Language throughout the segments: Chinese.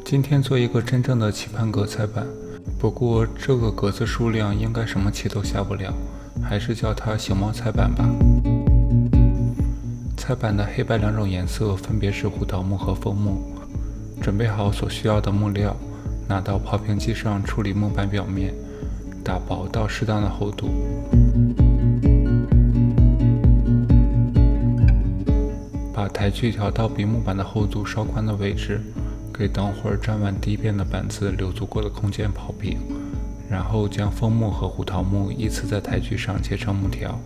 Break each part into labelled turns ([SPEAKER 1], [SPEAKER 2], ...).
[SPEAKER 1] 今天做一个真正的棋盘格菜板，不过这个格子数量应该什么棋都下不了，还是叫它熊猫菜板吧。菜板的黑白两种颜色分别是胡桃木和枫木。准备好所需要的木料，拿到刨平机上处理木板表面，打薄到适当的厚度。把台锯调到比木板的厚度稍宽的位置，给等会儿粘完第一遍的板子留足够的空间刨平，然后将枫木和胡桃木依次在台锯上切成木条。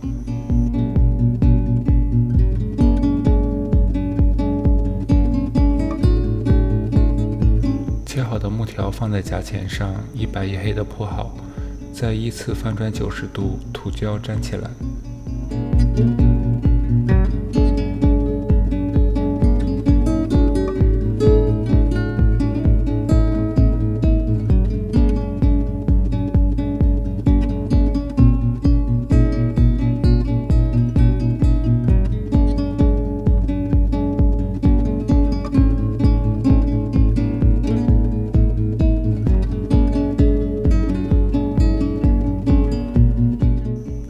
[SPEAKER 1] 切好的木条放在夹钳上，一白一黑的铺好，再依次翻转90度，涂胶粘起来。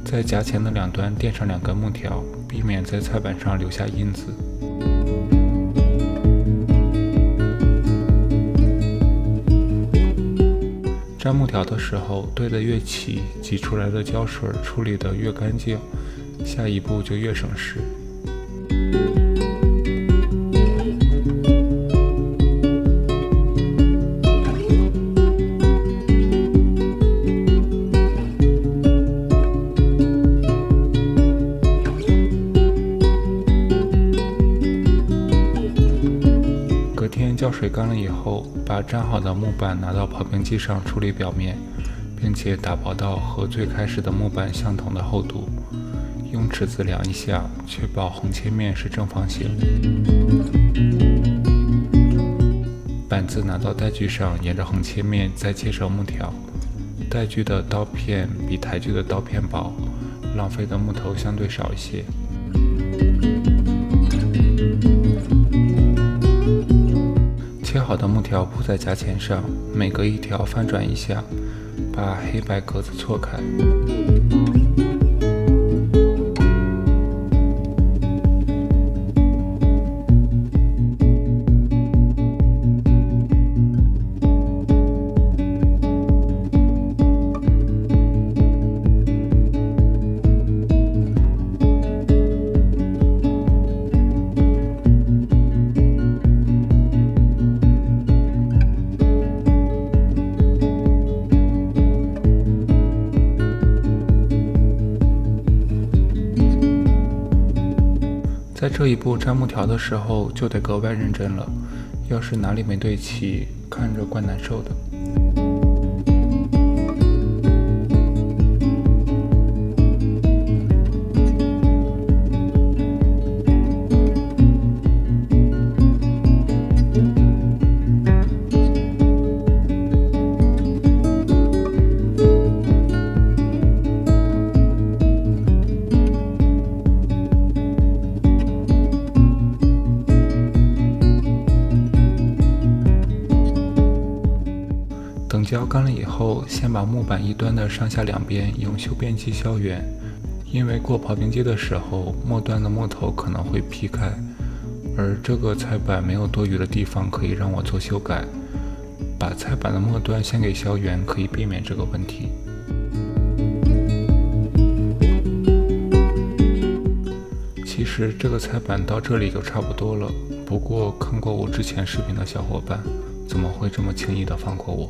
[SPEAKER 1] 在夹钳的两端垫上2根木条，避免在菜板上留下印子。粘木条的时候，对得越齐，挤出来的胶水处理得越干净，下一步就越省事。胶水干了以后，把粘好的木板拿到刨平机上处理表面，并且打薄到和最开始的木板相同的厚度。用尺子量一下，确保横切面是正方形。板子拿到带锯上，沿着横切面再切成木条。带锯的刀片比台锯的刀片薄，浪费的木头相对少一些。切好的木条铺在夹钳上，每隔一条翻转一下，把黑白格子错开。在这一步粘木条的时候就得格外认真了，要是哪里没对齐，看着怪难受的。等胶干了以后，先把木板一端的上下两边用修边机削圆，因为过刨平机的时候，末端的木头可能会劈开，而这个菜板没有多余的地方可以让我做修改。把菜板的末端先给削圆，可以避免这个问题。其实这个菜板到这里就差不多了，不过看过我之前视频的小伙伴，怎么会这么轻易的放过我？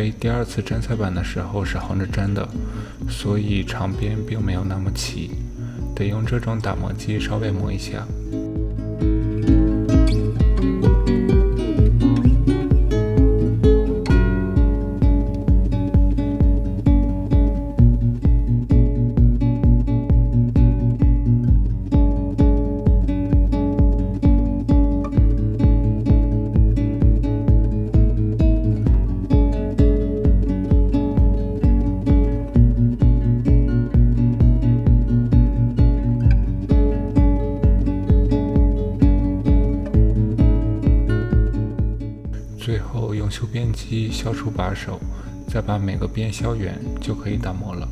[SPEAKER 1] 为第二次粘彩板的时候是横着粘的，所以长边并没有那么齐，得用这种打磨机稍微磨一下。最后用修边机削出把手，再把每个边削圆，就可以打磨了。